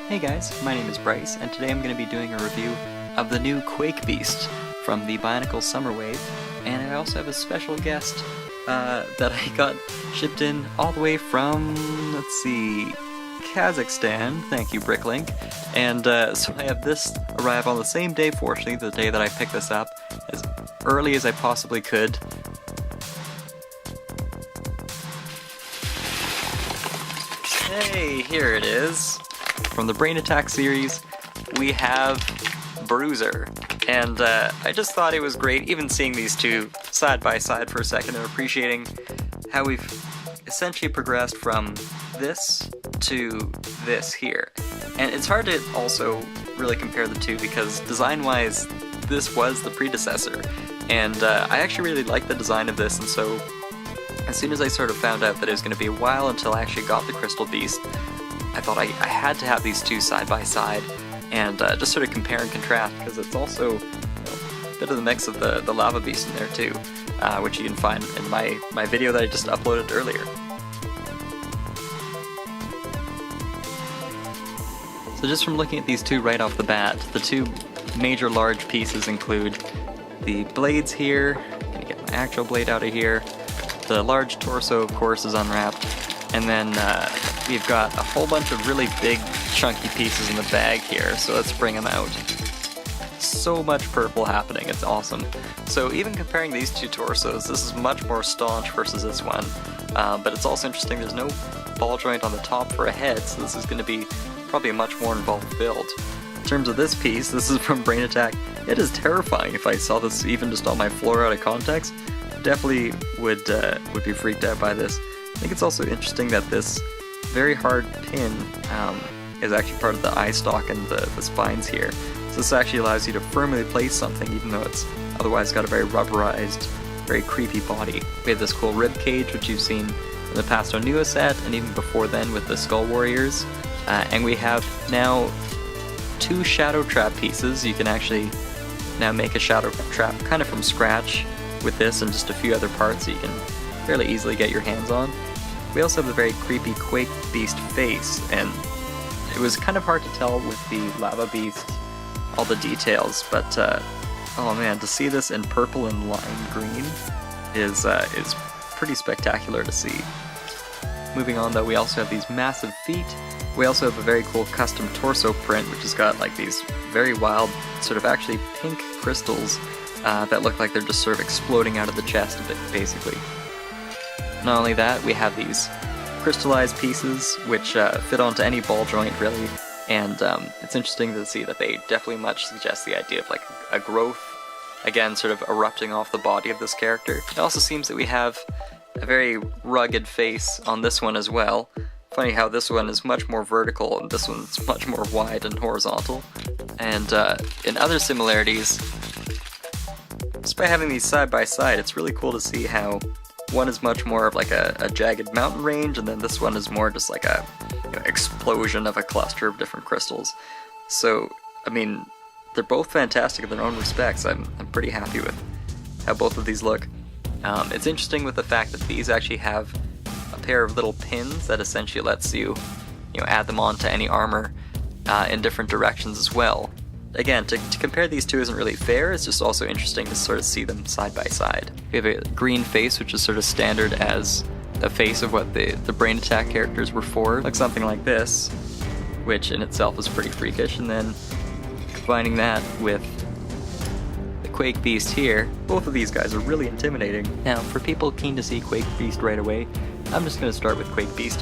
Hey guys, my name is Bryce, and today I'm going to be doing a review of the new Quake Beast from the BIONICLE Summer Wave, and I also have a special guest that I got shipped in all the way from, let's see, Kazakhstan, thank you Bricklink, and so I have this arrive on the same day, fortunately, the day that I picked this up, as early as I possibly could. Hey, here it is. From the Brain Attack series, we have Bruizer, and I just thought it was great, even seeing these two side by side for a second, and appreciating how we've essentially progressed from this to this here. And it's hard to also really compare the two because design-wise, this was the predecessor, and I actually really like the design of this, and so as soon as I sort of found out that it was going to be a while until I actually got the Crystal Beast, I thought I had to have these two side by side and just sort of compare and contrast, because it's also a bit of the mix of the Lava Beast in there too, which you can find in my video that I just uploaded earlier. So just from looking at these two right off the bat, the two major large pieces include the blades here. I'm gonna get my actual blade out of here. The large torso, of course, is unwrapped, and then we've got a whole bunch of really big, chunky pieces in the bag here, so let's bring them out. So much purple happening, it's awesome. So even comparing these two torsos, this is much more staunch versus this one, but it's also interesting there's no ball joint on the top for a head, so this is going to be probably a much more involved build. In terms of this piece, this is from Brain Attack. It is terrifying. If I saw this even just on my floor out of context, definitely would be freaked out by this. I think it's also interesting that this very hard pin is actually part of the eye stalk and the spines here. So this actually allows you to firmly place something even though it's otherwise got a very rubberized, very creepy body. We have this cool rib cage which you've seen in the past Onua set and even before then with the Skull Warriors. And we have now two Shadow Trap pieces. You can actually now make a Shadow Trap kind of from scratch with this and just a few other parts that you can fairly easily get your hands on. We also have the very creepy Quake Beast face, and it was kind of hard to tell with the Lava Beast all the details, but oh man, to see this in purple and lime green is pretty spectacular to see. Moving on though, we also have these massive feet. We also have a very cool custom torso print, which has got like these very wild, sort of actually pink crystals that look like they're just sort of exploding out of the chest a bit, basically. Not only that, we have these crystallized pieces, which fit onto any ball joint, really, and it's interesting to see that they definitely much suggest the idea of like a growth, again, sort of erupting off the body of this character. It also seems that we have a very rugged face on this one as well. Funny how this one is much more vertical and this one's much more wide and horizontal. And in other similarities, just by having these side by side, it's really cool to see how one is much more of like a jagged mountain range, and then this one is more just like a explosion of a cluster of different crystals. So, I mean, they're both fantastic in their own respects. I'm pretty happy with how both of these look. It's interesting with the fact that these actually have a pair of little pins that essentially lets you, add them on to any armor in different directions as well. Again, to compare these two isn't really fair, it's just also interesting to sort of see them side by side. We have a green face, which is sort of standard as a face of what the Brain Attack characters were for, like something like this, which in itself is pretty freakish, and then combining that with the Quake Beast here, both of these guys are really intimidating. Now, for people keen to see Quake Beast right away, I'm just going to start with Quake Beast.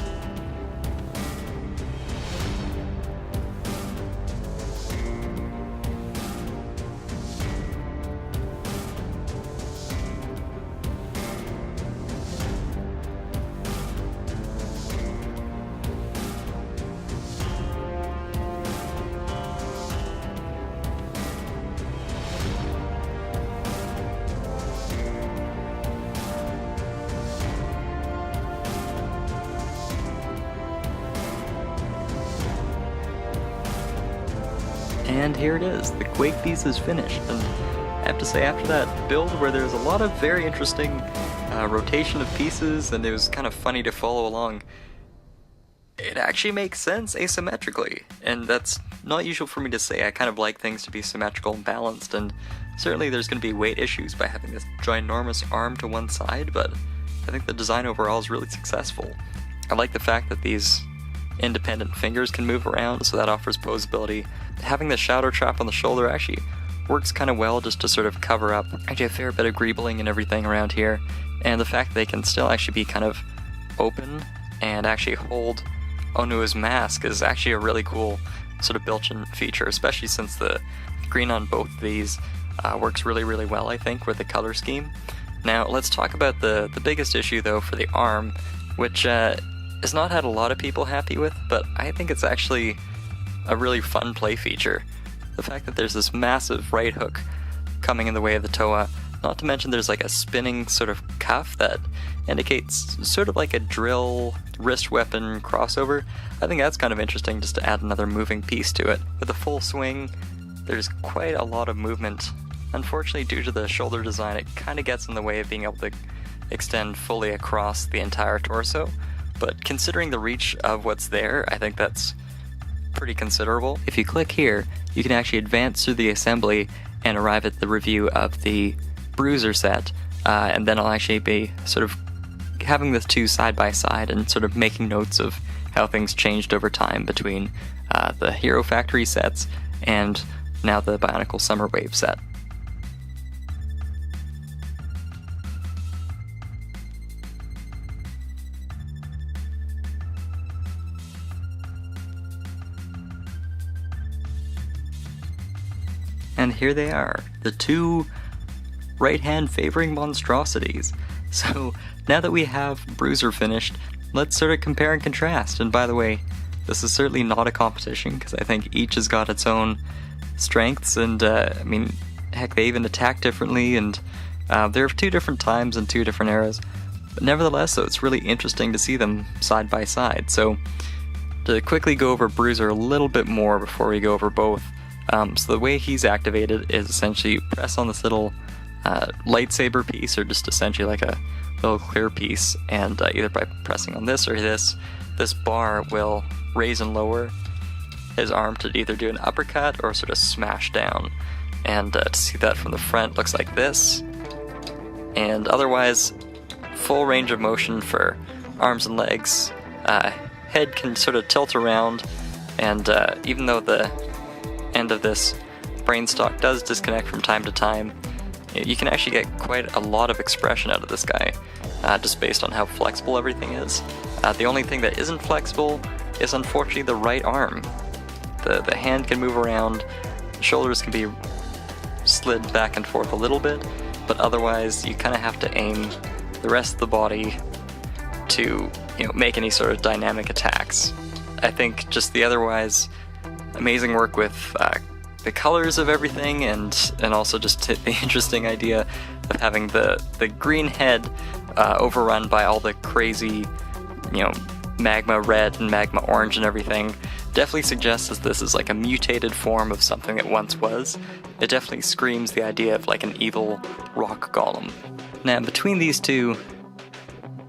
And here it is, the Quake Beast is finished, and I have to say after that build where there's a lot of very interesting rotation of pieces and it was kind of funny to follow along, it actually makes sense asymmetrically, and that's not usual for me to say. I kind of like things to be symmetrical and balanced, and certainly there's going to be weight issues by having this ginormous arm to one side, but I think the design overall is really successful. I like the fact that these independent fingers can move around, so that offers posability. Having the shadow trap on the shoulder actually works kind of well just to sort of cover up actually a fair bit of greebling and everything around here, and the fact that they can still actually be kind of open and actually hold onto his mask is actually a really cool sort of built-in feature, especially since the green on both of these works really well, I think, with the color scheme. Now let's talk about the biggest issue though for the arm, which has not had a lot of people happy with, but I think it's actually a really fun play feature. The fact that there's this massive right hook coming in the way of the Toa, not to mention there's like a spinning sort of cuff that indicates sort of like a drill wrist weapon crossover. I think that's kind of interesting just to add another moving piece to it. With a full swing, there's quite a lot of movement. Unfortunately, due to the shoulder design, it kind of gets in the way of being able to extend fully across the entire torso, but considering the reach of what's there, I think that's pretty considerable. If you click here, you can actually advance through the assembly and arrive at the review of the Bruizer set, and then I'll actually be sort of having the two side by side and sort of making notes of how things changed over time between the Hero Factory sets and now the BIONICLE Summer Wave set. And here they are, the two right-hand favoring monstrosities. So now that we have Bruizer finished, let's sort of compare and contrast. And by the way, this is certainly not a competition, because I think each has got its own strengths, and I mean, heck, they even attack differently, and there are two different times and two different eras. But nevertheless, though, it's really interesting to see them side by side. So to quickly go over Bruizer a little bit more before we go over both. So the way he's activated is essentially you press on this little lightsaber piece, or just essentially like a little clear piece, and either by pressing on this or this bar will raise and lower his arm to either do an uppercut or sort of smash down. And to see that from the front looks like this, and otherwise full range of motion for arms and legs. Head can sort of tilt around, and even though the end of this brain stalk does disconnect from time to time, you can actually get quite a lot of expression out of this guy, just based on how flexible everything is. The only thing that isn't flexible is unfortunately the right arm. The hand can move around, the shoulders can be slid back and forth a little bit, but otherwise you kind of have to aim the rest of the body to make any sort of dynamic attacks. I think just the otherwise amazing work with the colors of everything, and also just the interesting idea of having the green head overrun by all the crazy, magma red and magma orange and everything, definitely suggests that this is like a mutated form of something that once was. It definitely screams the idea of like an evil rock golem. Now between these two,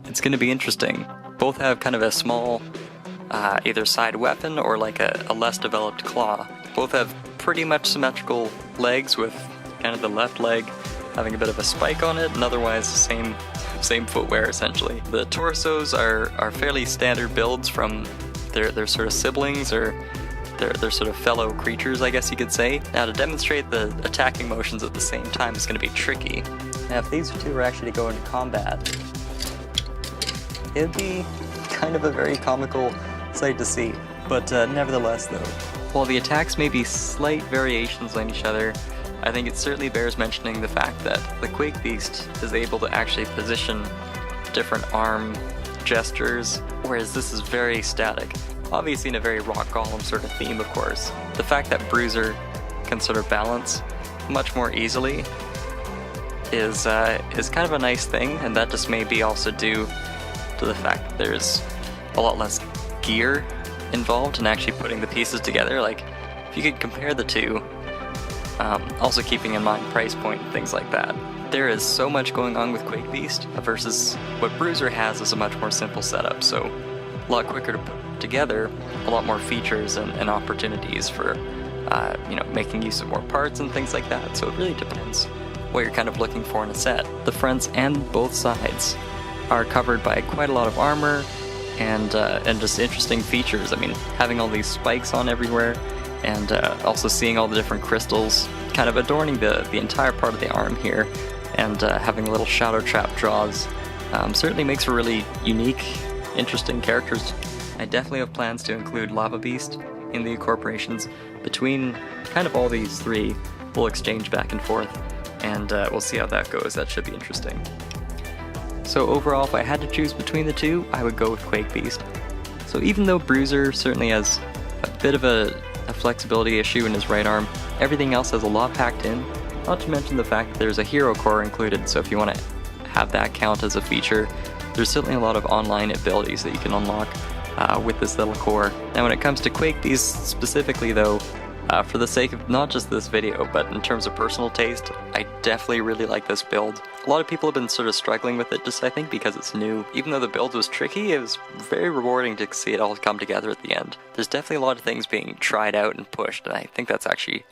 it's going to be interesting. Both have kind of a small either side weapon or like a less developed claw. Both have pretty much symmetrical legs, with kind of the left leg having a bit of a spike on it, and otherwise the same footwear essentially. The torsos are fairly standard builds from their sort of siblings, or their sort of fellow creatures, I guess you could say. Now to demonstrate the attacking motions at the same time is going to be tricky. Now if these two were actually to go into combat, it'd be kind of a very comical sight to see. But nevertheless though, while the attacks may be slight variations on each other, I think it certainly bears mentioning the fact that the Quake Beast is able to actually position different arm gestures, whereas this is very static. Obviously in a very rock golem sort of theme, of course. The fact that Bruizer can sort of balance much more easily is kind of a nice thing, and that just may be also due to the fact that there's a lot less gear involved in actually putting the pieces together. Like, if you could compare the two, also keeping in mind price point and things like that, there is so much going on with Quake Beast versus what Bruizer has is a much more simple setup, so a lot quicker to together, a lot more features and opportunities for making use of more parts and things like that. So it really depends what you're kind of looking for in a set. The fronts and both sides are covered by quite a lot of armor and just interesting features. I mean, having all these spikes on everywhere, and also seeing all the different crystals kind of adorning the entire part of the arm here, and having little shadow trap draws certainly makes for really unique, interesting characters. I definitely have plans to include Lava Beast in the incorporations. Between kind of all these three, we'll exchange back and forth, and we'll see how that goes. That should be interesting. So overall, if I had to choose between the two, I would go with Quake Beast. So even though Bruizer certainly has a bit of a flexibility issue in his right arm, everything else has a lot packed in, not to mention the fact that there's a hero core included, so if you want to have that count as a feature, there's certainly a lot of online abilities that you can unlock with this little core. Now when it comes to Quake Beast specifically though, for the sake of not just this video, but in terms of personal taste, I definitely really like this build. A lot of people have been sort of struggling with it, just I think because it's new. Even though the build was tricky, it was very rewarding to see it all come together at the end. There's definitely a lot of things being tried out and pushed, and I think that's actually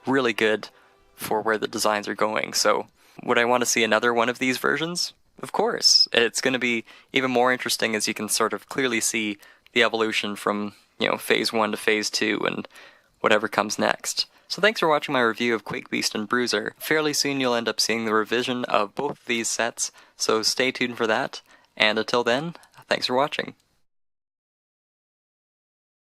really good for where the designs are going. So would I want to see another one of these versions? Of course. It's going to be even more interesting as you can sort of clearly see the evolution from, phase 1 to phase 2 and whatever comes next. So thanks for watching my review of Quake Beast and Bruizer. Fairly soon you'll end up seeing the revision of both of these sets, so stay tuned for that. And until then, thanks for watching.